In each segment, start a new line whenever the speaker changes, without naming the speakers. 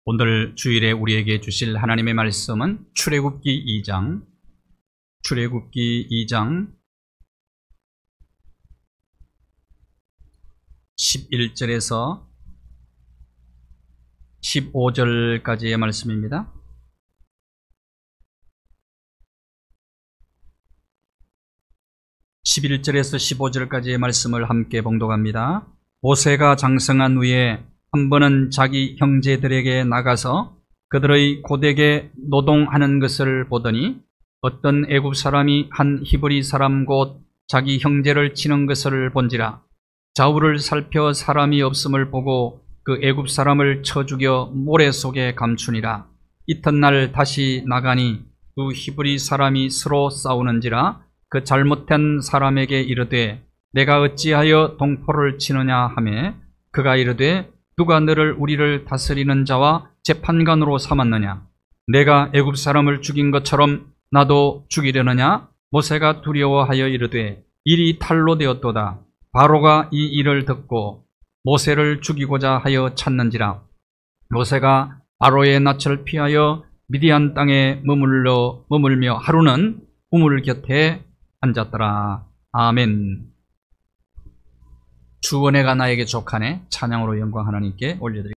오늘 주일에 우리에게 주실 하나님의 말씀은 출애굽기 2장 11절에서 15절까지의 말씀입니다. (11절에서 15절까지의) 말씀을 함께 봉독합니다. 모세가 장성한 후에 한 번은 자기 형제들에게 나가서 그들의 고되게 노동하는 것을 보더니 어떤 애굽 사람이 한 히브리 사람 곧 자기 형제를 치는 것을 본지라. 좌우를 살펴 사람이 없음을 보고 그 애굽 사람을 쳐 죽여 모래 속에 감추니라. 이튿날 다시 나가니 두 히브리 사람이 서로 싸우는지라. 그 잘못한 사람에게 이르되 내가 어찌하여 동포를 치느냐 하매 그가 이르되 누가 너를 우리를 다스리는 자와 재판관으로 삼았느냐? 내가 애굽 사람을 죽인 것처럼 나도 죽이려느냐? 모세가 두려워하여 이르되 일이 탈로 되었도다. 바로가 이 일을 듣고 모세를 죽이고자 하여 찾는지라. 모세가 바로의 낯을 피하여 미디안 땅에 머물며 하루는 우물 곁에 앉았더라. 아멘. 주 은혜가 나에게 족하네. 찬양으로 영광 하나님께 올려드립니다.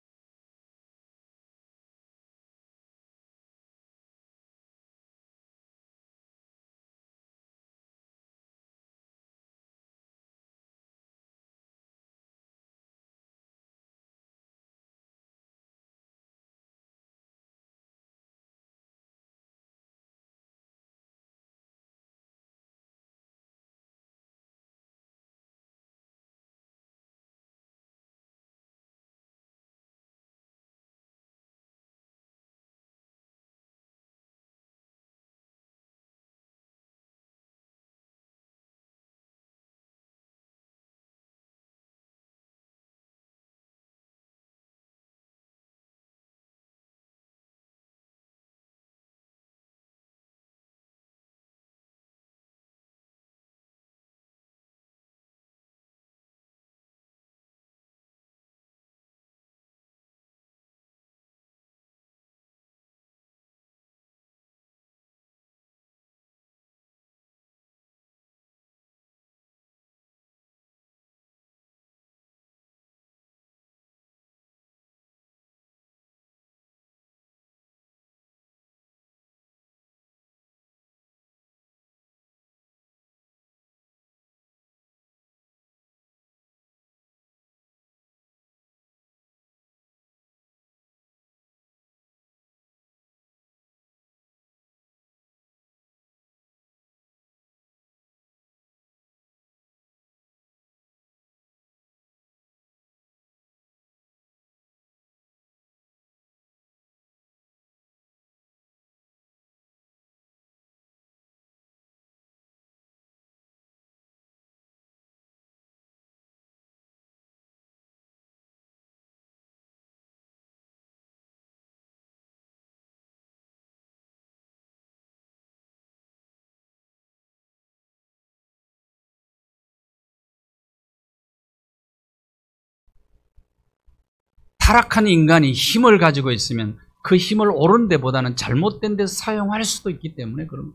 타락한 인간이 힘을 가지고 있으면 그 힘을 옳은 데보다는 잘못된 데 사용할 수도 있기 때문에 그런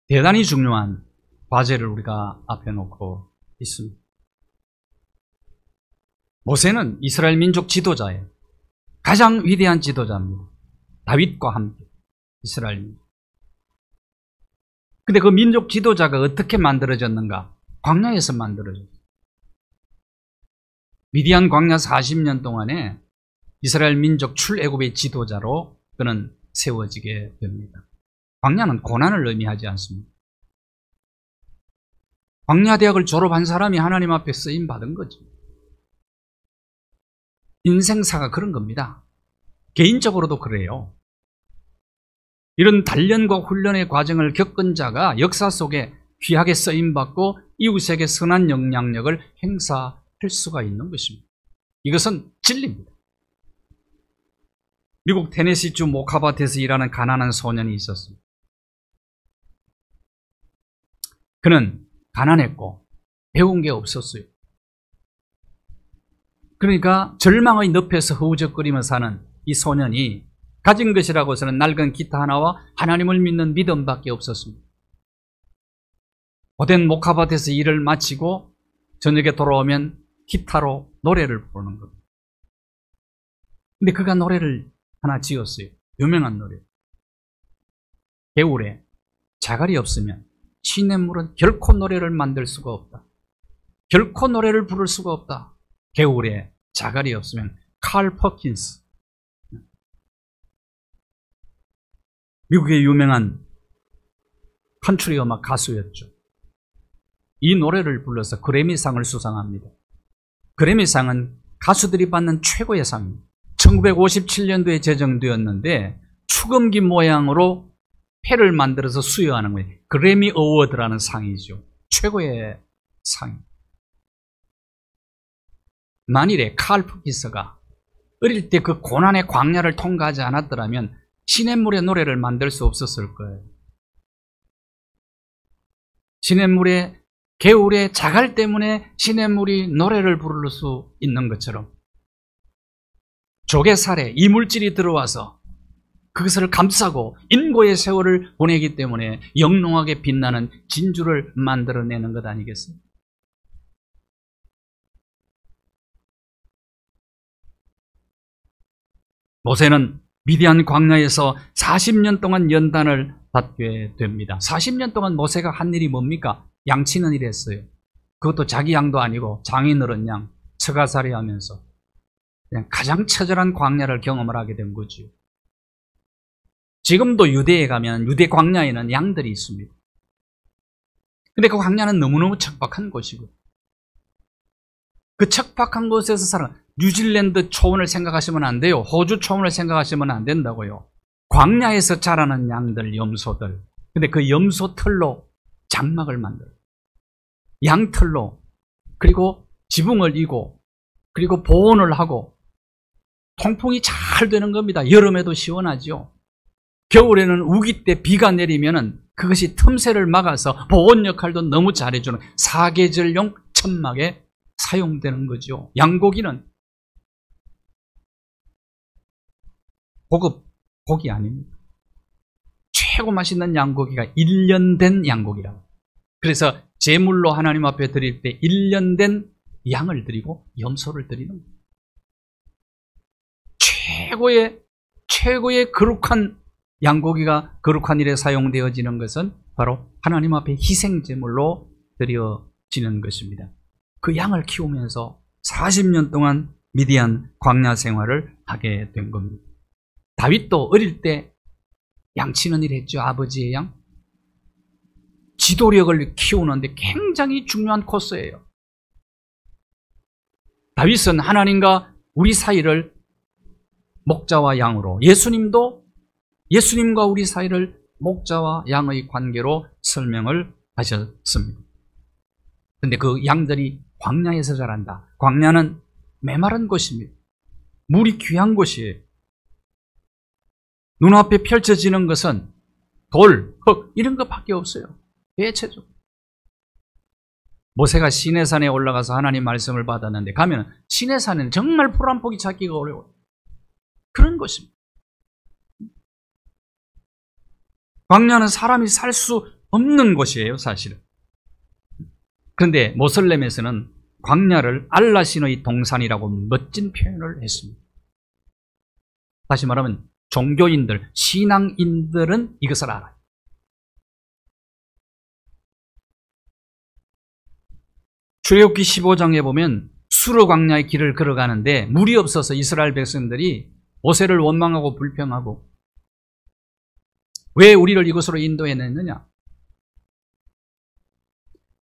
대단히 중요한 과제를 우리가 앞에 놓고 있습니다. 모세는 이스라엘 민족 지도자예요. 가장 위대한 지도자입니다. 다윗과 함께 이스라엘 민족. 근데 그 민족 지도자가 어떻게 만들어졌는가? 광야에서 만들어졌어요. 미디안 광야 40년 동안에 이스라엘 민족 출애굽의 지도자로 그는 세워지게 됩니다. 광야는 고난을 의미하지 않습니다. 광야 대학을 졸업한 사람이 하나님 앞에 쓰임 받은 거죠. 인생사가 그런 겁니다. 개인적으로도 그래요. 이런 단련과 훈련의 과정을 겪은 자가 역사 속에 귀하게 쓰임 받고 이웃에게 선한 영향력을 행사할 수가 있는 것입니다. 이것은 진리입니다. 미국 테네시주 모카밭에서 일하는 가난한 소년이 있었습니다. 그는 가난했고 배운 게 없었어요. 그러니까 절망의 늪에서 허우적거리며 사는 이 소년이 가진 것이라고서는 낡은 기타 하나와 하나님을 믿는 믿음밖에 없었습니다. 고된 목화밭에서 일을 마치고 저녁에 돌아오면 기타로 노래를 부르는 겁니다. 근데 그가 노래를 하나 지었어요. 유명한 노래. 겨울에 자갈이 없으면 시냇물은 결코 노래를 만들 수가 없다. 결코 노래를 부를 수가 없다. 겨울에 자갈이 없으면. 칼 퍼킨스, 미국의 유명한 컨트리 음악 가수였죠. 이 노래를 불러서 그래미상을 수상합니다. 그래미상은 가수들이 받는 최고의 상입니다. 1957년도에 제정되었는데 축음기 모양으로 패를 만들어서 수여하는 거예요. 그래미 어워드라는 상이죠. 최고의 상. 만일에 칼 퍼킨스가 어릴 때 그 고난의 광야를 통과하지 않았더라면 시냇물의 노래를 만들 수 없었을 거예요. 시냇물의 겨울에 자갈 때문에 시냇물이 노래를 부를 수 있는 것처럼 조개살에 이물질이 들어와서 그것을 감싸고 인고의 세월을 보내기 때문에 영롱하게 빛나는 진주를 만들어내는 것 아니겠어요? 모세는 미디안 광야에서 40년 동안 연단을 받게 됩니다. 40년 동안 모세가 한 일이 뭡니까? 양치는 일 했어요. 그것도 자기 양도 아니고 장이 늘은 양, 처가살이 하면서 그냥 가장 처절한 광야를 경험을 하게 된 거죠. 지금도 유대에 가면 유대 광야에는 양들이 있습니다. 근데 그 광야는 너무너무 척박한 곳이고 그 척박한 곳에서 살아 뉴질랜드 초원을 생각하시면 안 돼요. 호주 초원을 생각하시면 안 된다고요. 광야에서 자라는 양들, 염소들. 근데 그 염소 털로 장막을 만들어요. 양털로. 그리고 지붕을 이고 그리고 보온을 하고 통풍이 잘 되는 겁니다. 여름에도 시원하죠. 겨울에는 우기 때 비가 내리면은 그것이 틈새를 막아서 보온 역할도 너무 잘해주는 사계절용 천막에 사용되는 거죠. 양고기는 고급 고기 아닙니다. 최고 맛있는 양고기가 1년 된 양고기라고. 그래서 제물로 하나님 앞에 드릴 때 1년 된 양을 드리고 염소를 드리는 거예요. 최고의 거룩한 양고기가 거룩한 일에 사용되어지는 것은 바로 하나님 앞에 희생제물로 드려지는 것입니다. 그 양을 키우면서 40년 동안 미디안 광야 생활을 하게 된 겁니다. 다윗도 어릴 때 양치는 일 했죠. 아버지의 양. 지도력을 키우는데 굉장히 중요한 코스예요. 다윗은 하나님과 우리 사이를 목자와 양으로, 예수님과 우리 사이를 목자와 양의 관계로 설명을 하셨습니다. 그런데 그 양들이 광야에서 자란다. 광야는 메마른 곳입니다. 물이 귀한 곳이에요. 눈앞에 펼쳐지는 것은 돌, 흙 이런 것밖에 없어요. 대체적으로. 모세가 시내산에 올라가서 하나님 말씀을 받았는데 가면 시내산에는 정말 풀 한 포기 찾기가 어려워요. 그런 것입니다. 광야는 사람이 살 수 없는 곳이에요, 사실은. 그런데 모슬렘에서는 광야를 알라신의 동산이라고 멋진 표현을 했습니다. 다시 말하면 종교인들, 신앙인들은 이것을 알아요. 출애굽기 15장에 보면 수르 광야의 길을 걸어가는데 물이 없어서 이스라엘 백성들이 모세를 원망하고 불평하고 왜 우리를 이곳으로 인도해냈느냐?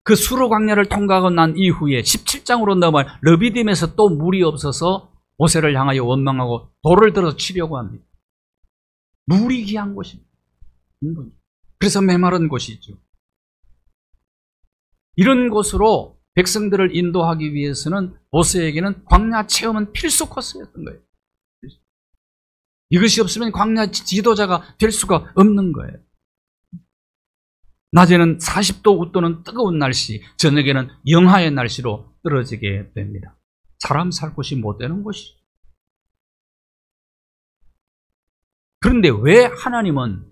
그 수르 광야를 통과하고 난 이후에 17장으로 넘어갈 르비딤에서 또 물이 없어서 모세를 향하여 원망하고 돌을 들어 치려고 합니다. 물이 귀한 곳입니다. 그래서 메마른 곳이죠. 이런 곳으로 백성들을 인도하기 위해서는 모세에게는 광야 체험은 필수 코스였던 거예요. 이것이 없으면 광야 지도자가 될 수가 없는 거예요. 낮에는 40도 웃도는 뜨거운 날씨, 저녁에는 영하의 날씨로 떨어지게 됩니다. 사람 살 곳이 못 되는 곳이죠. 그런데 왜 하나님은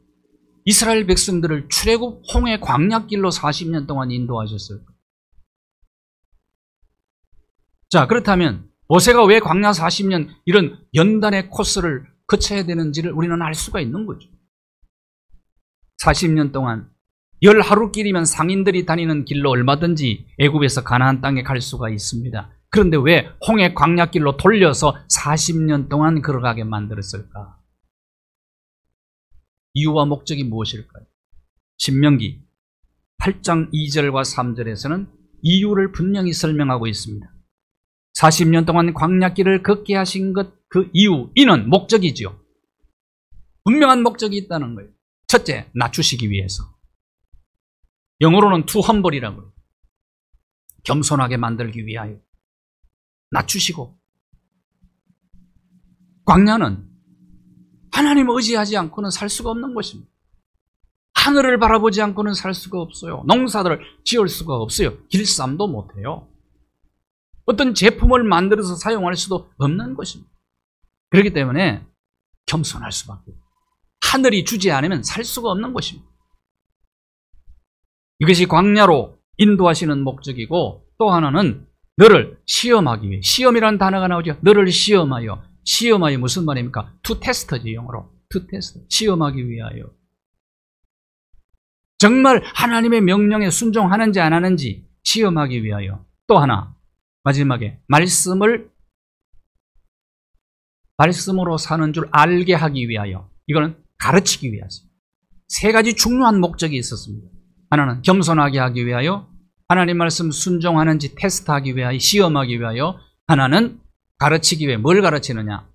이스라엘 백성들을 출애굽 홍해 광야길로 40년 동안 인도하셨을까? 자, 그렇다면 모세가 왜 광야 40년 이런 연단의 코스를 거쳐야 되는지를 우리는 알 수가 있는 거죠. 40년 동안 10하루길이면 상인들이 다니는 길로 얼마든지 애굽에서 가나안 땅에 갈 수가 있습니다. 그런데 왜 홍해 광야길로 돌려서 40년 동안 걸어가게 만들었을까? 이유와 목적이 무엇일까요? 신명기 8장 2절과 3절에서는 이유를 분명히 설명하고 있습니다. 40년 동안 광야길을 걷게 하신 것, 그 이유, 이는 목적이지요. 분명한 목적이 있다는 거예요. 첫째, 낮추시기 위해서. 영어로는 to humble이라고 해요. 겸손하게 만들기 위하여. 낮추시고. 광야는 하나님을 의지하지 않고는 살 수가 없는 것입니다. 하늘을 바라보지 않고는 살 수가 없어요. 농사들을 지을 수가 없어요. 길쌈도 못해요. 어떤 제품을 만들어서 사용할 수도 없는 것입니다. 그렇기 때문에 겸손할 수밖에 없어요. 하늘이 주지 않으면 살 수가 없는 것입니다. 이것이 광야로 인도하시는 목적이고, 또 하나는 너를 시험하기 위해, 시험이라는 단어가 나오죠. 너를 시험하여. 시험하여 무슨 말입니까? to test지, 영어로. to test. 시험하기 위하여. 정말 하나님의 명령에 순종하는지 안 하는지 시험하기 위하여. 또 하나, 마지막에 말씀으로 사는 줄 알게 하기 위하여. 이거는 가르치기 위해서. 세 가지 중요한 목적이 있었습니다. 하나는 겸손하게 하기 위하여, 하나님 말씀 순종하는지 테스트하기 위하여, 시험하기 위하여, 하나는 가르치기 위해. 뭘 가르치느냐?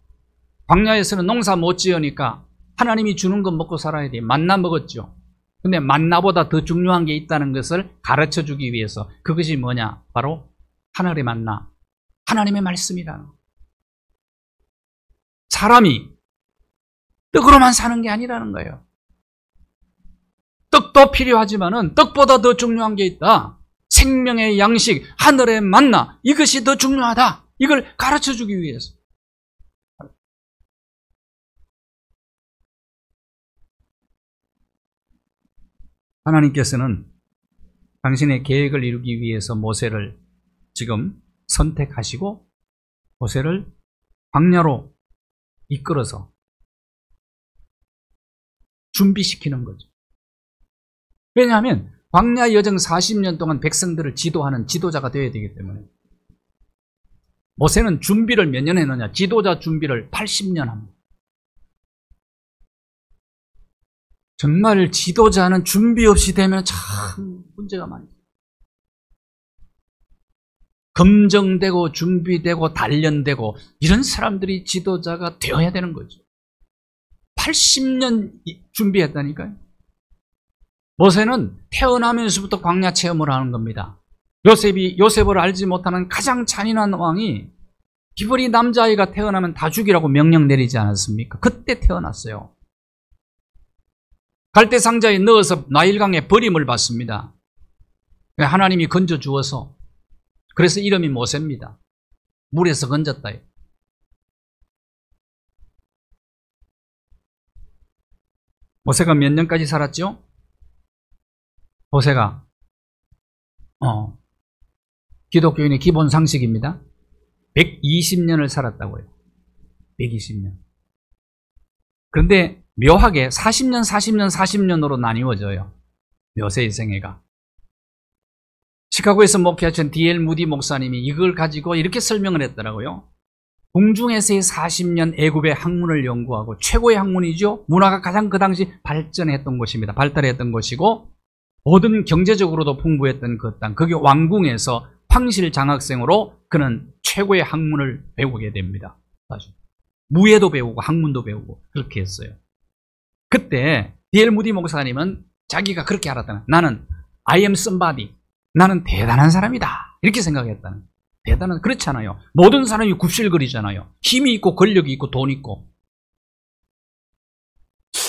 광야에서는 농사 못 지으니까 하나님이 주는 것 먹고 살아야 돼. 만나 먹었죠. 근데 만나보다 더 중요한 게 있다는 것을 가르쳐 주기 위해서. 그것이 뭐냐? 바로 하늘의 만나, 하나님의 말씀이라는 거예요. 사람이 떡으로만 사는 게 아니라는 거예요. 떡도 필요하지만은 떡보다 더 중요한 게 있다. 생명의 양식, 하늘의 만나, 이것이 더 중요하다. 이걸 가르쳐 주기 위해서. 하나님께서는 당신의 계획을 이루기 위해서 모세를 지금 선택하시고 모세를 광야로 이끌어서 준비시키는 거죠. 왜냐하면 광야 여정 40년 동안 백성들을 지도하는 지도자가 되어야 되기 때문에. 모세는 준비를 몇 년 했느냐? 지도자 준비를 80년 합니다. 정말 지도자는 준비 없이 되면 참 문제가 많아요. 검증되고 준비되고 단련되고 이런 사람들이 지도자가 되어야 되는 거죠. 80년 준비했다니까요. 모세는 태어나면서부터 광야 체험을 하는 겁니다. 요셉을 알지 못하는 가장 잔인한 왕이 히브리 남자아이가 태어나면 다 죽이라고 명령 내리지 않았습니까? 그때 태어났어요. 갈대 상자에 넣어서 나일강에 버림을 받습니다. 하나님이 건져 주어서. 그래서 이름이 모세입니다. 물에서 건졌다. 모세가 몇 년까지 살았죠? 모세가 기독교인의 기본 상식입니다. 120년을 살았다고요. 120년. 그런데 묘하게 40년, 40년, 40년으로 나뉘어져요. 모세의 생애가. 시카고에서 목회하신 D.L. 무디 목사님이 이걸 가지고 이렇게 설명을 했더라고요. 궁중에서의 40년 애굽의 학문을 연구하고 최고의 학문이죠. 문화가 가장 그 당시 발전했던 곳입니다. 발달했던 곳이고 모든 경제적으로도 풍부했던 그 땅. 그게 왕궁에서 황실 장학생으로 그는 최고의 학문을 배우게 됩니다. 사실. 무예도 배우고 학문도 배우고 그렇게 했어요. 그때 D.L. 무디 목사님은 자기가 그렇게 알았다는, 나는 I am somebody, 나는 대단한 사람이다 이렇게 생각했다는. 대단한, 그렇잖아요. 모든 사람이 굽실거리잖아요. 힘이 있고 권력이 있고 돈 있고.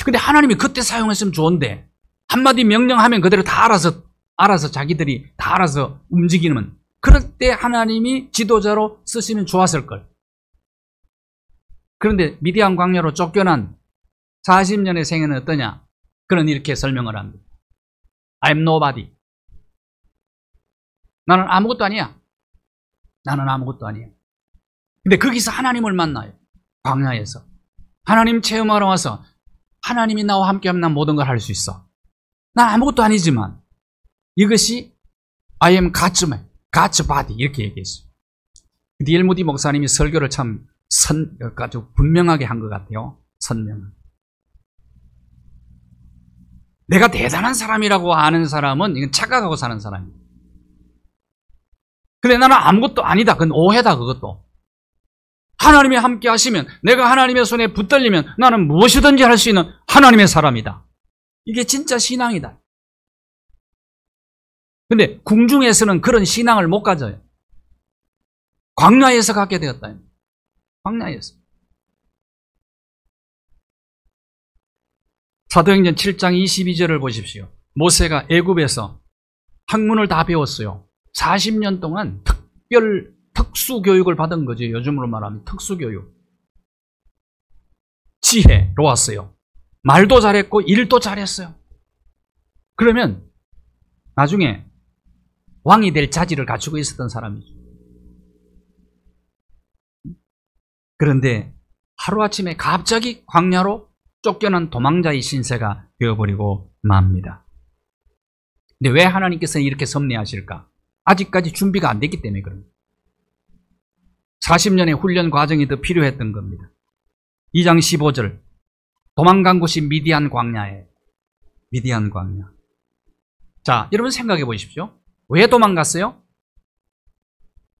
근데 하나님이 그때 사용했으면 좋은데 한마디 명령하면 그대로 다 알아서 자기들이 다 알아서 움직이는, 그럴 때 하나님이 지도자로 쓰시면 좋았을 걸. 그런데 미디안 광야로 쫓겨난 40년의 생애는 어떠냐? 그는 이렇게 설명을 합니다. I'm nobody. 나는 아무것도 아니야. 나는 아무것도 아니야. 근데 거기서 하나님을 만나요. 광야에서. 하나님 체험하러 와서 하나님이 나와 함께하면 난 모든 걸 할 수 있어. 난 아무것도 아니지만 이것이 I am God's body 이렇게 얘기했어요. D.L. 무디 목사님이 설교를 참 아주 분명하게 한 것 같아요. 선명하게. 내가 대단한 사람이라고 아는 사람은 이건 착각하고 사는 사람이에요. 근데 나는 아무것도 아니다. 그건 오해다, 그것도. 하나님이 함께 하시면, 내가 하나님의 손에 붙들리면 나는 무엇이든지 할 수 있는 하나님의 사람이다. 이게 진짜 신앙이다. 근데 궁중에서는 그런 신앙을 못 가져요. 광야에서 갖게 되었다. 광야에서. 사도행전 7장 22절을 보십시오. 모세가 애굽에서 학문을 다 배웠어요. 40년 동안 특수교육을 받은 거죠. 요즘으로 말하면 특수교육. 지혜로 왔어요. 말도 잘했고 일도 잘했어요. 그러면 나중에 왕이 될 자질을 갖추고 있었던 사람이죠. 그런데 하루아침에 갑자기 광야로 쫓겨난 도망자의 신세가 되어버리고 맙니다. 근데 왜 하나님께서는 이렇게 섭리하실까? 아직까지 준비가 안 됐기 때문에 그럽니다. 40년의 훈련 과정이 더 필요했던 겁니다. 2장 15절 도망간 곳이 미디안 광야에 미디안 광야. 자, 여러분 생각해 보십시오. 왜 도망갔어요?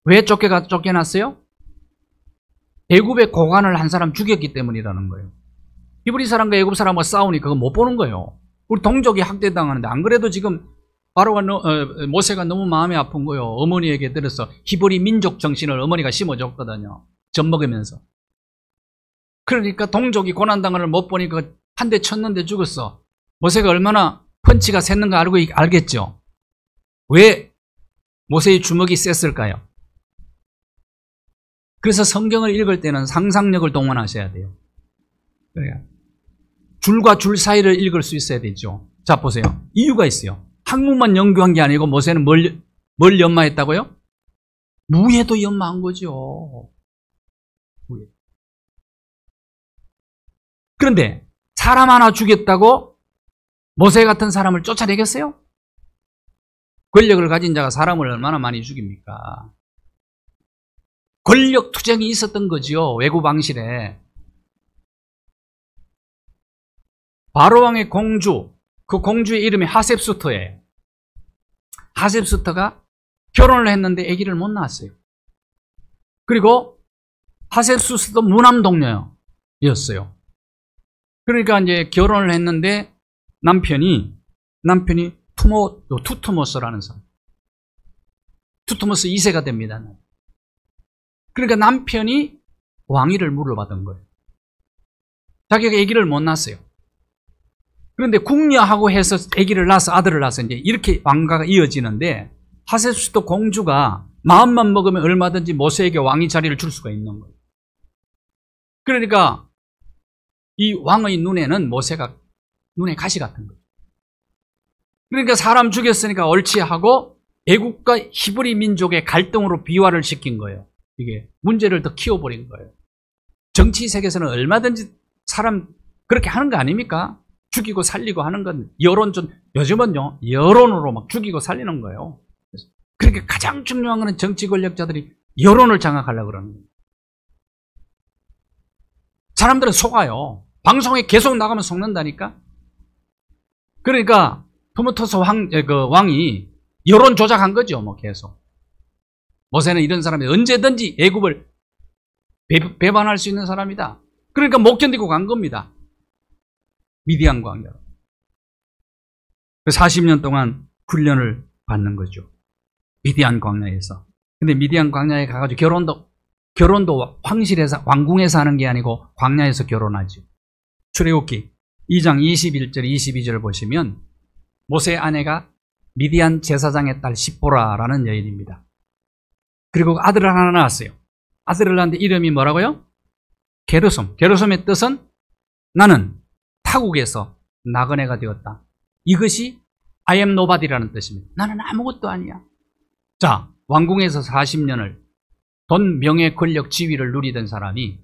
왜 쫓겨났어요? 애굽의 고관을 한 사람 죽였기 때문이라는 거예요. 히브리 사람과 애굽 사람과 싸우니 그거 못 보는 거예요. 우리 동족이 학대당하는데 안 그래도 지금 모세가 너무 마음이 아픈 거예요. 어머니에게 들어서 히브리 민족 정신을 어머니가 심어줬거든요. 젖 먹으면서. 그러니까 동족이 고난당하는 걸 못 보니까 한 대 쳤는데 죽었어. 모세가 얼마나 펀치가 셌는가 알겠죠? 왜 모세의 주먹이 셌을까요? 그래서 성경을 읽을 때는 상상력을 동원하셔야 돼요. 그래요. 줄과 줄 사이를 읽을 수 있어야 되죠. 자, 보세요. 이유가 있어요. 학문만 연구한 게 아니고 모세는 뭘 연마했다고요? 무예도 연마한 거죠. 무예. 그런데 사람 하나 죽였다고 모세 같은 사람을 쫓아내겠어요? 권력을 가진 자가 사람을 얼마나 많이 죽입니까? 권력 투쟁이 있었던 거죠. 외국 왕실에. 바로왕의 공주, 그 공주의 이름이 하셉수터예요. 하셉수터가 결혼을 했는데 아기를 못 낳았어요. 그리고 하셉수터도 무남동녀였어요. 그러니까 이제 결혼을 했는데 남편이 투트모스라는 사람. 투트모스 2세가 됩니다. 그러니까 남편이 왕위를 물어받은 거예요. 자기가 아기를 못 낳았어요. 그런데 궁녀하고 해서 아기를 낳아서 아들을 낳아서 이제 이렇게 왕가가 이어지는데 하셉수터 공주가 마음만 먹으면 얼마든지 모세에게 왕위 자리를 줄 수가 있는 거예요. 그러니까 이 왕의 눈에는 모세가 눈에 가시 같은 거예요. 그러니까 사람 죽였으니까 옳지 하고 애국과 히브리 민족의 갈등으로 비화를 시킨 거예요. 이게 문제를 더 키워버린 거예요. 정치 세계에서는 얼마든지 사람 그렇게 하는 거 아닙니까? 죽이고 살리고 하는 건 요즘은요 여론으로 막 죽이고 살리는 거예요. 그러니까 가장 중요한 거는 정치 권력자들이 여론을 장악하려고 그러는 거예요. 사람들은 속아요. 방송에 계속 나가면 속는다니까. 그러니까 투모토스 왕이 여론 조작한 거죠. 뭐 계속. 모세는 이런 사람이 언제든지 애굽을 배반할 수 있는 사람이다. 그러니까 못 견디고 간 겁니다. 미디안 광야로. 40년 동안 훈련을 받는 거죠. 미디안 광야에서. 근데 미디안 광야에 가가지고 결혼도 왕궁에서 하는 게 아니고 광야에서 결혼하죠. 출애굽기 2장 21절 22절 보시면 모세의 아내가 미디안 제사장의 딸 십보라라는 여인입니다. 그리고 아들을 하나 낳았어요. 아들을 낳았는데 이름이 뭐라고요? 게르솜. 게르솜의 뜻은 나는 타국에서 나그네가 되었다. 이것이 I am nobody라는 뜻입니다. 나는 아무것도 아니야. 자, 왕궁에서 40년을 돈, 명예, 권력, 지위를 누리던 사람이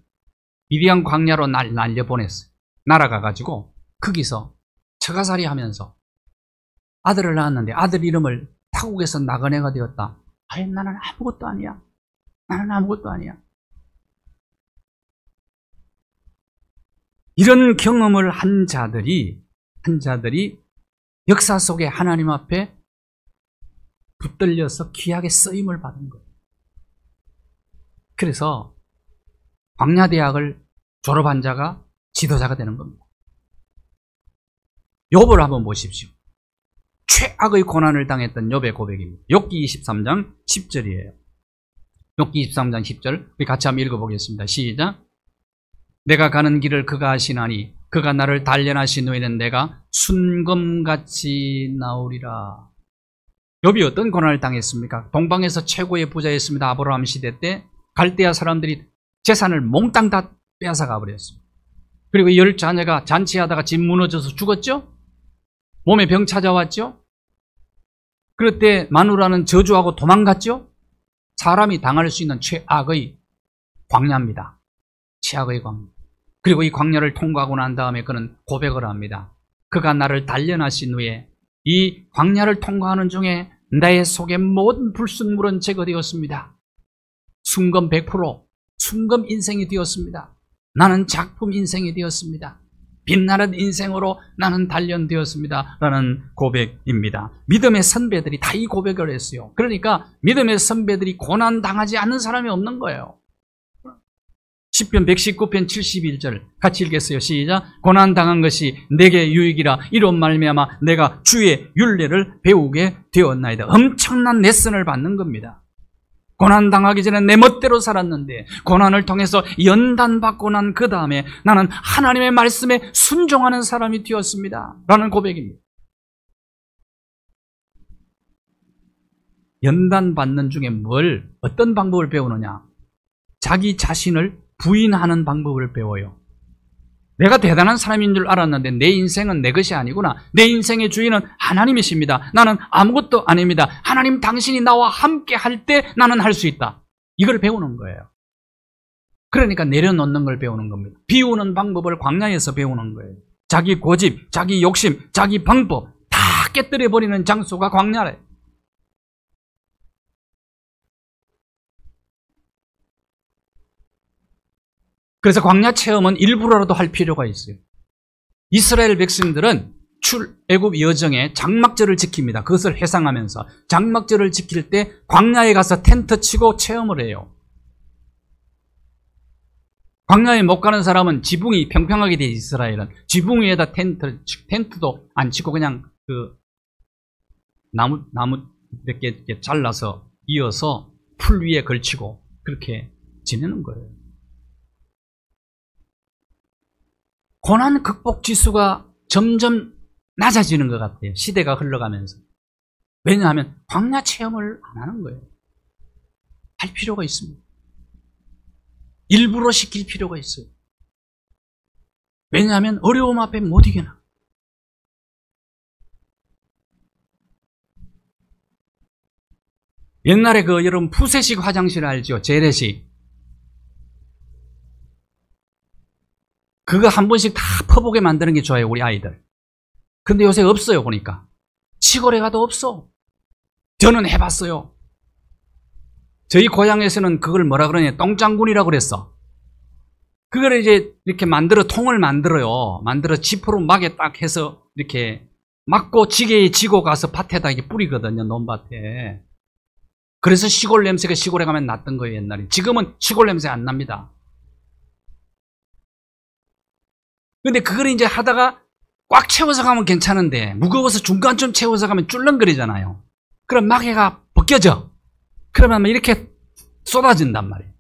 미디안 광야로 날려보냈어요. 날아가가지고 거기서 처가살이 하면서 아들을 낳았는데 아들 이름을 타국에서 나그네가 되었다. 아예 나는 아무것도 아니야. 나는 아무것도 아니야. 이런 경험을 한 자들이 역사 속에 하나님 앞에 붙들려서 귀하게 쓰임을 받은 거예요. 그래서 광야대학을 졸업한 자가 지도자가 되는 겁니다. 욥을 한번 보십시오. 최악의 고난을 당했던 욥의 고백입니다. 욥기 23장 10절이에요. 욥기 23장 10절 우리 같이 한번 읽어보겠습니다. 시작. 내가 가는 길을 그가 아시나니 그가 나를 단련하신 후에는 내가 순금같이 나오리라. 욥이 어떤 고난을 당했습니까? 동방에서 최고의 부자였습니다. 아브라함 시대 때 갈대아 사람들이 재산을 몽땅 다 빼앗아가 버렸습니다. 그리고 10 자녀가 잔치하다가 집 무너져서 죽었죠? 몸에 병 찾아왔죠? 그럴 때 마누라는 저주하고 도망갔죠? 사람이 당할 수 있는 최악의 광야입니다. 최악의 광야. 그리고 이 광야를 통과하고 난 다음에 그는 고백을 합니다. 그가 나를 단련하신 후에 이 광야를 통과하는 중에 내 속의 모든 불순물은 제거되었습니다. 순금 100%, 순금 인생이 되었습니다. 나는 작품 인생이 되었습니다. 빛나는 인생으로 나는 단련되었습니다. 라는 고백입니다. 믿음의 선배들이 다 이 고백을 했어요. 그러니까 믿음의 선배들이 고난당하지 않는 사람이 없는 거예요. 시편 119편 71절 같이 읽겠어요. 시작. 고난당한 것이 내게 유익이라 이로 말미암아 내가 주의 율례를 배우게 되었나이다. 엄청난 레슨을 받는 겁니다. 고난당하기 전에 내 멋대로 살았는데 고난을 통해서 연단받고 난 그 다음에 나는 하나님의 말씀에 순종하는 사람이 되었습니다. 라는 고백입니다. 연단받는 중에 어떤 방법을 배우느냐? 자기 자신을 부인하는 방법을 배워요. 내가 대단한 사람인 줄 알았는데 내 인생은 내 것이 아니구나. 내 인생의 주인은 하나님이십니다. 나는 아무것도 아닙니다. 하나님 당신이 나와 함께 할 때 나는 할 수 있다. 이걸 배우는 거예요. 그러니까 내려놓는 걸 배우는 겁니다. 비우는 방법을 광야에서 배우는 거예요. 자기 고집, 자기 욕심, 자기 방법 다 깨뜨려버리는 장소가 광야래. 그래서 광야 체험은 일부러라도 할 필요가 있어요. 이스라엘 백성들은 출애굽 여정에 장막절을 지킵니다. 그것을 회상하면서 장막절을 지킬 때 광야에 가서 텐트 치고 체험을 해요. 광야에 못 가는 사람은 지붕이 평평하게 돼 이스라엘은 지붕 위에다 텐트도 안 치고 그냥 그 나무 몇 개 잘라서 이어서 풀 위에 걸치고 그렇게 지내는 거예요. 고난 극복 지수가 점점 낮아지는 것 같아요. 시대가 흘러가면서. 왜냐하면 광야 체험을 안 하는 거예요. 할 필요가 있습니다. 일부러 시킬 필요가 있어요. 왜냐하면 어려움 앞에 못 이겨나. 옛날에 여러분 푸세식 화장실 알죠? 재래식. 그거 한 번씩 다 퍼보게 만드는 게 좋아요, 우리 아이들. 근데 요새 없어요, 보니까. 시골에 가도 없어. 저는 해봤어요. 저희 고향에서는 그걸 뭐라 그러냐, 똥장군이라고 그랬어. 그걸 이제 이렇게 통을 만들어요. 만들어 지퍼로 막에 딱 해서 이렇게 막고 지게에 지고 가서 밭에다 이게 뿌리거든요, 논밭에. 그래서 시골 냄새가 시골에 가면 났던 거예요, 옛날에. 지금은 시골 냄새 안 납니다. 근데 그걸 이제 하다가 꽉 채워서 가면 괜찮은데 무거워서 중간쯤 채워서 가면 쫄렁거리잖아요. 그럼 마개가 벗겨져. 그러면 이렇게 쏟아진단 말이에요.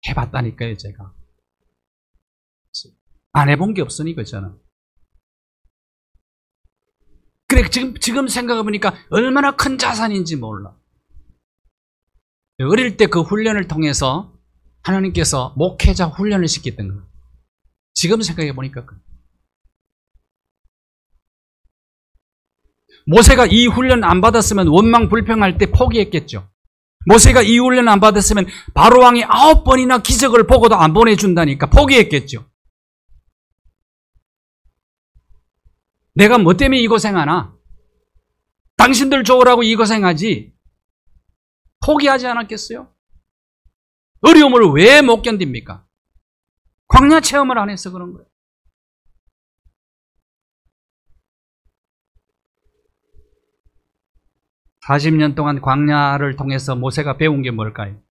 해봤다니까요, 제가. 안 해본 게 없으니까 저는. 그래, 지금 생각해보니까 얼마나 큰 자산인지 몰라. 어릴 때 그 훈련을 통해서 하나님께서 목회자 훈련을 시켰던 거예요. 지금 생각해 보니까 모세가 이 훈련 안 받았으면 원망 불평할 때 포기했겠죠. 모세가 이 훈련 안 받았으면 바로왕이 9번이나 기적을 보고도 안 보내준다니까 포기했겠죠. 내가 뭐 때문에 이 고생하나? 당신들 좋으라고 이 고생하지. 포기하지 않았겠어요? 어려움을 왜 못 견딥니까? 광야 체험을 안 해서 그런 거예요. (40년) 동안 광야를 통해서 모세가 배운 게 뭘까요?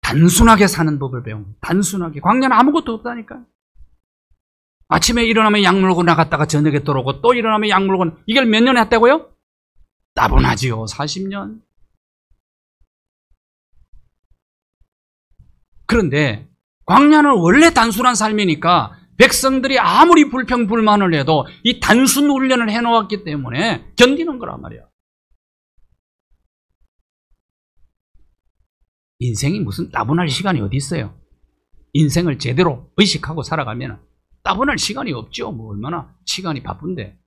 단순하게 사는 법을 배운 거예요. 단순하게. 광야는 아무것도 없다니까요. 아침에 일어나면 약 물고 나갔다가 저녁에 들어오고 또 일어나면 약 물고. 이걸 몇 년 했다고요? 따분하지요. 40년. 그런데 광야는 원래 단순한 삶이니까 백성들이 아무리 불평불만을 해도 이 단순 훈련을 해놓았기 때문에 견디는 거란 말이야. 인생이 무슨 따분할 시간이 어디 있어요? 인생을 제대로 의식하고 살아가면 따분할 시간이 없죠. 뭐 얼마나 시간이 바쁜데.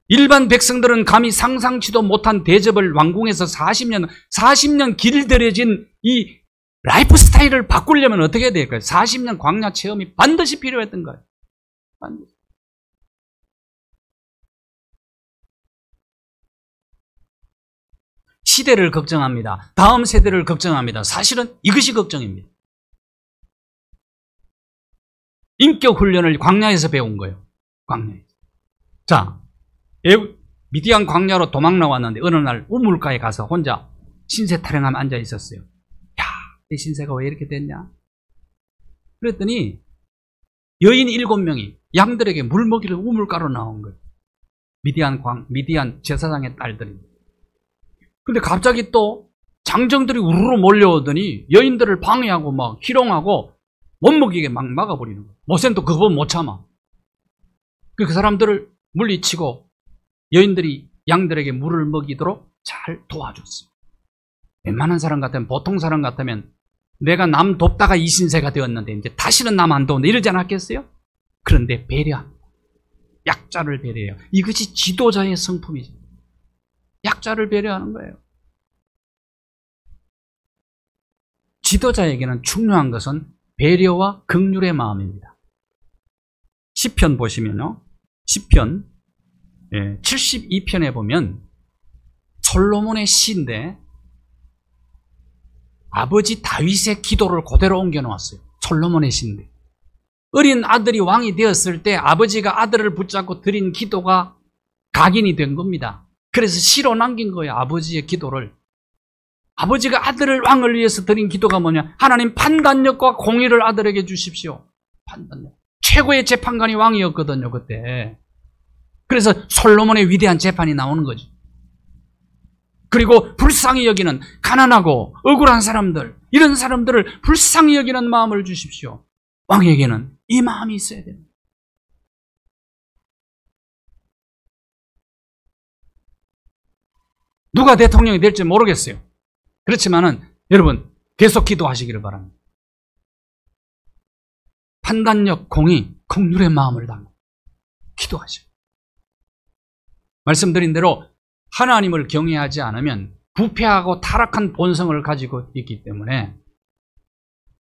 일반 백성들은 감히 상상치도 못한 대접을 왕궁에서 40년 길들여진 이 라이프 스타일을 바꾸려면 어떻게 해야 될까요? 40년 광야 체험이 반드시 필요했던 거예요. 반드시. 시대를 걱정합니다. 다음 세대를 걱정합니다. 사실은 이것이 걱정입니다. 인격 훈련을 광야에서 배운 거예요. 광야에서. 자, 미디안 광야로 도망 나왔는데 어느 날 우물가에 가서 혼자 신세 타령하며 앉아 있었어요. 야, 내 신세가 왜 이렇게 됐냐? 그랬더니 여인 7명이 양들에게 물 먹이를 우물가로 나온 거예요. 미디안 제사장의 딸들이. 근데 갑자기 또 장정들이 우르르 몰려오더니 여인들을 방해하고 막 희롱하고 못 먹이게 막 막아버리는 거예요. 모세는 또 그거 못 참아. 그 사람들을 물리치고 여인들이 양들에게 물을 먹이도록 잘 도와줬어요. 웬만한 사람 같으면, 보통 사람 같으면 내가 남 돕다가 이 신세가 되었는데 이제 다시는 남 안 도운다 이러지 않았겠어요? 그런데 배려합니다. 약자를 배려해요. 이것이 지도자의 성품이죠. 약자를 배려하는 거예요. 지도자에게는 중요한 것은 배려와 긍휼의 마음입니다. 시편 보시면요. 시편 72편에 보면 솔로몬의 시인데 아버지 다윗의 기도를 그대로 옮겨놓았어요. 솔로몬의 시인데. 어린 아들이 왕이 되었을 때 아버지가 아들을 붙잡고 드린 기도가 각인이 된 겁니다. 그래서 시로 남긴 거예요. 아버지의 기도를. 아버지가 아들을 왕을 위해서 드린 기도가 뭐냐? 하나님 판단력과 공의를 아들에게 주십시오. 판단력. 최고의 재판관이 왕이었거든요. 그때. 그래서 솔로몬의 위대한 재판이 나오는 거죠. 그리고 불쌍히 여기는 가난하고 억울한 사람들, 이런 사람들을 불쌍히 여기는 마음을 주십시오. 왕에게는 이 마음이 있어야 됩니다. 누가 대통령이 될지 모르겠어요. 그렇지만은 여러분 계속 기도하시기를 바랍니다. 판단력, 공의, 긍휼의 마음을 담고 기도하시오. 말씀드린 대로 하나님을 경외하지 않으면 부패하고 타락한 본성을 가지고 있기 때문에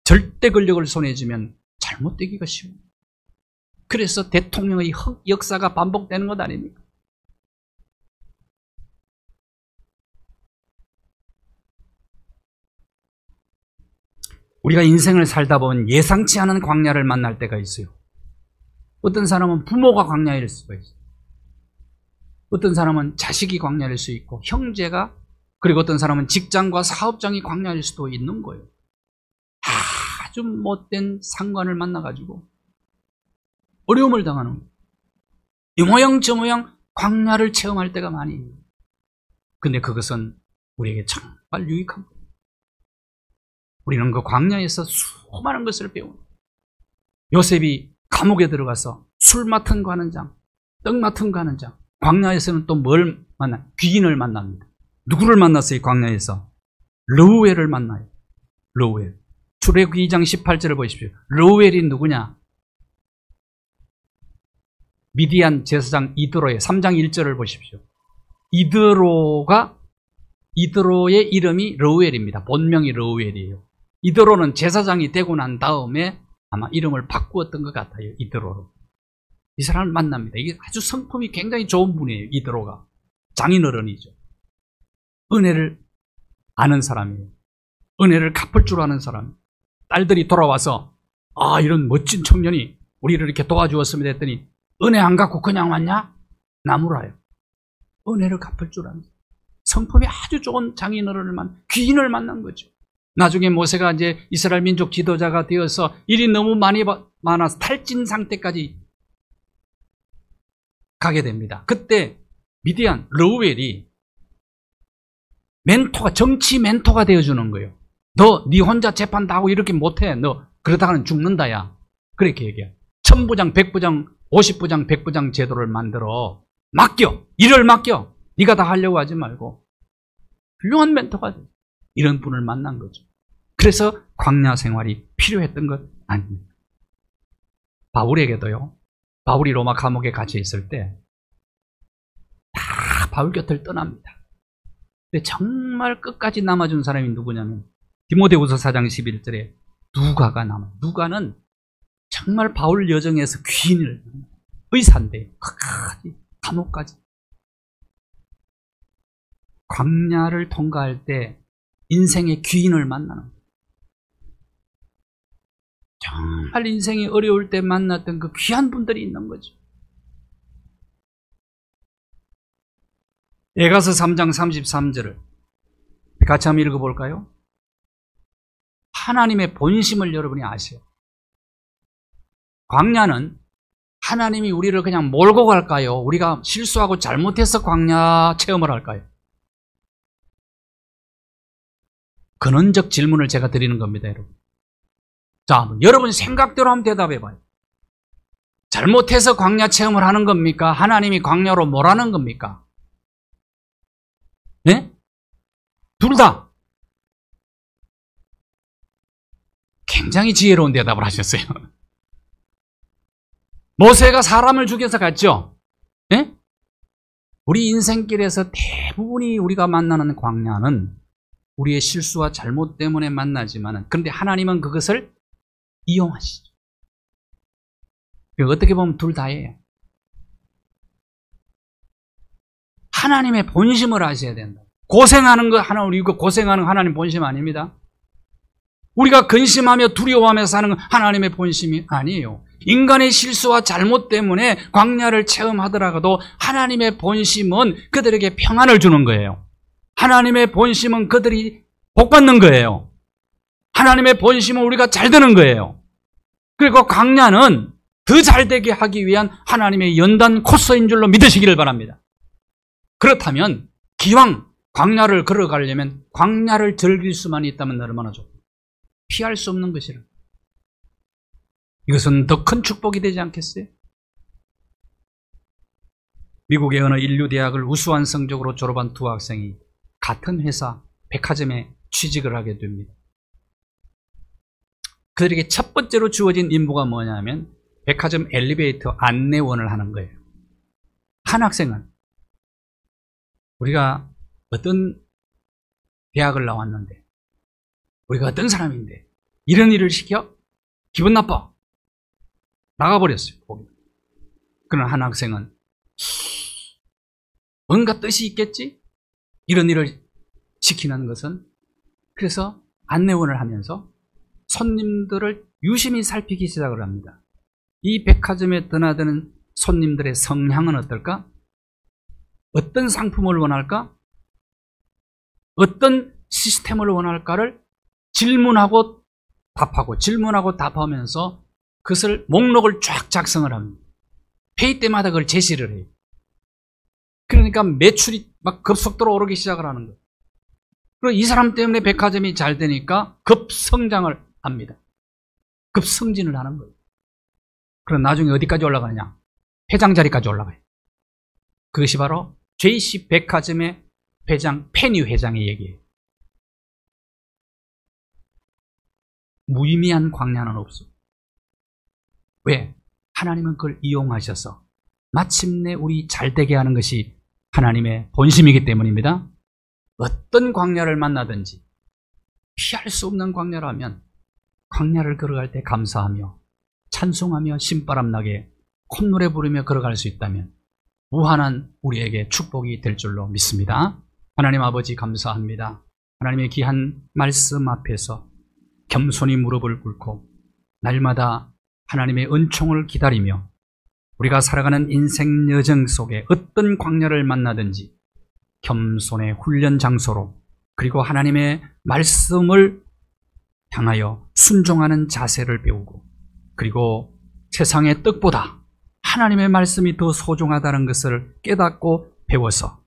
절대 권력을 손에 쥐면 잘못되기가 쉬워요. 그래서 대통령의 역사가 반복되는 것 아닙니까? 우리가 인생을 살다 보면 예상치 않은 광야를 만날 때가 있어요. 어떤 사람은 부모가 광야일 수가 있어요. 어떤 사람은 자식이 광야일 수 있고 형제가, 그리고 어떤 사람은 직장과 사업장이 광야일 수도 있는 거예요. 아주 못된 상관을 만나가지고 어려움을 당하는 거예요. 이 모양 저 모양 광야를 체험할 때가 많이 있는 거예요. 근데 그것은 우리에게 정말 유익한 거예요. 우리는 그 광야에서 수많은 것을 배우는 거예요. 요셉이 감옥에 들어가서 술 맡은 거 하는 장, 떡 맡은 거 하는 장, 광야에서는 또 뭘 귀인을 만납니다. 누구를 만났어요? 광야에서 르우엘을 만나요. 르우엘. 출애굽기 2장 18절을 보십시오. 르우엘이 누구냐? 미디안 제사장 이드로의 3장 1절을 보십시오. 이드로의 이름이 르우엘입니다. 본명이 르우엘이에요. 이드로는 제사장이 되고 난 다음에 아마 이름을 바꾸었던 것 같아요. 이드로로. 이 사람을 만납니다. 이게 아주 성품이 굉장히 좋은 분이에요. 이드로가. 장인어른이죠. 은혜를 아는 사람이에요. 은혜를 갚을 줄 아는 사람. 딸들이 돌아와서 이런 멋진 청년이 우리를 이렇게 도와주었으면 했더니 은혜 안 갖고 그냥 왔냐? 나무라요. 은혜를 갚을 줄 아는 성품이 아주 좋은 장인어른을 귀인을 만난 거죠. 나중에 모세가 이제 이스라엘 민족 지도자가 되어서 일이 너무 많아서 탈진 상태까지 가게 됩니다. 그때 미디안 르우엘이 정치 멘토가 되어주는 거예요. 너 네 혼자 재판 다 하고 이렇게 못해. 너 그러다가는 죽는다 야. 그렇게 얘기해. 1000부장, 100부장, 50부장, 100부장 제도를 만들어. 일을 맡겨. 네가 다 하려고 하지 말고. 훌륭한 멘토가 돼. 이런 분을 만난 거죠. 그래서 광야 생활이 필요했던 것 아닙니다. 바울에게도요. 바울이 로마 감옥에 갇혀 있을 때 다 바울 곁을 떠납니다. 근데 정말 끝까지 남아준 사람이 누구냐면 디모데후서 4장 11절에 누가가 남아요. 누가는 정말 바울 여정에서 귀인을 의사인데 끝까지 감옥까지 광야를 통과할 때 인생의 귀인을 만나는 거예요. 정말 인생이 어려울 때 만났던 그 귀한 분들이 있는 거죠. 에가서 3장 33절을 같이 한번 읽어볼까요? 하나님의 본심을 여러분이 아세요. 광야는 하나님이 우리를 그냥 몰고 갈까요? 우리가 실수하고 잘못해서 광야 체험을 할까요? 근원적 질문을 제가 드리는 겁니다, 여러분. 자, 여러분 생각대로 한번 대답해봐요. 잘못해서 광야 체험을 하는 겁니까? 하나님이 광야로 몰아는 겁니까? 네? 둘 다. 굉장히 지혜로운 대답을 하셨어요. 모세가 사람을 죽여서 갔죠? 네? 우리 인생길에서 대부분이 우리가 만나는 광야는 우리의 실수와 잘못 때문에 만나지만, 그런데 하나님은 그것을 이용하시죠. 어떻게 보면 둘 다예요. 하나님의 본심을 아셔야 된다. 고생하는 거 우리가 고생하는 하나님 본심 아닙니다. 우리가 근심하며 두려워하며 사는 건 하나님의 본심이 아니에요. 인간의 실수와 잘못 때문에 광야를 체험하더라도 하나님의 본심은 그들에게 평안을 주는 거예요. 하나님의 본심은 그들이 복받는 거예요. 하나님의 본심은 우리가 잘 되는 거예요. 그리고 광야는 더 잘되게 하기 위한 하나님의 연단 코스인 줄로 믿으시기를 바랍니다. 그렇다면 기왕 광야를 걸어가려면 광야를 즐길 수만 있다면 얼마나 좋고 피할 수 없는 것이라. 이것은 더 큰 축복이 되지 않겠어요? 미국의 어느 인류대학을 우수한 성적으로 졸업한 두 학생이 같은 회사 백화점에 취직을 하게 됩니다. 그들에게 첫 번째로 주어진 임무가 뭐냐면 백화점 엘리베이터 안내원을 하는 거예요. 한 학생은 우리가 어떤 대학을 나왔는데 우리가 어떤 사람인데 이런 일을 시켜? 기분 나빠. 나가버렸어요. 그러나 한 학생은 뭔가 뜻이 있겠지? 이런 일을 시키는 것은, 그래서 안내원을 하면서 손님들을 유심히 살피기 시작을 합니다. 이 백화점에 드나드는 손님들의 성향은 어떨까? 어떤 상품을 원할까? 어떤 시스템을 원할까를 질문하고 답하면서 그것을 목록을 쫙 작성을 합니다. 회의 때마다 그걸 제시를 해요. 그러니까 매출이 막 급속도로 오르기 시작을 하는 거예요. 그리고 이 사람 때문에 백화점이 잘 되니까 급성장을 합니다. 급성진을 하는 거예요. 그럼 나중에 어디까지 올라가느냐? 회장 자리까지 올라가요. 그것이 바로 JC 백화점의 회장 페니 회장의 얘기예요. 무의미한 광야는 없어. 왜? 하나님은 그걸 이용하셔서 마침내 우리 잘되게 하는 것이 하나님의 본심이기 때문입니다. 어떤 광야를 만나든지 피할 수 없는 광야라면 광야를 걸어갈 때 감사하며 찬송하며 신바람나게 콧노래 부르며 걸어갈 수 있다면 무한한 우리에게 축복이 될 줄로 믿습니다. 하나님 아버지 감사합니다. 하나님의 귀한 말씀 앞에서 겸손히 무릎을 꿇고 날마다 하나님의 은총을 기다리며 우리가 살아가는 인생 여정 속에 어떤 광야를 만나든지 겸손의 훈련 장소로 그리고 하나님의 말씀을 향하여 순종하는 자세를 배우고 그리고 세상의 떡보다 하나님의 말씀이 더 소중하다는 것을 깨닫고 배워서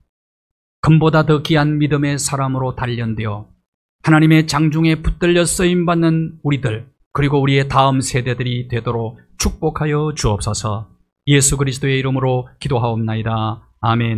금보다 더 귀한 믿음의 사람으로 단련되어 하나님의 장중에 붙들려 쓰임받는 우리들 그리고 우리의 다음 세대들이 되도록 축복하여 주옵소서. 예수 그리스도의 이름으로 기도하옵나이다. 아멘.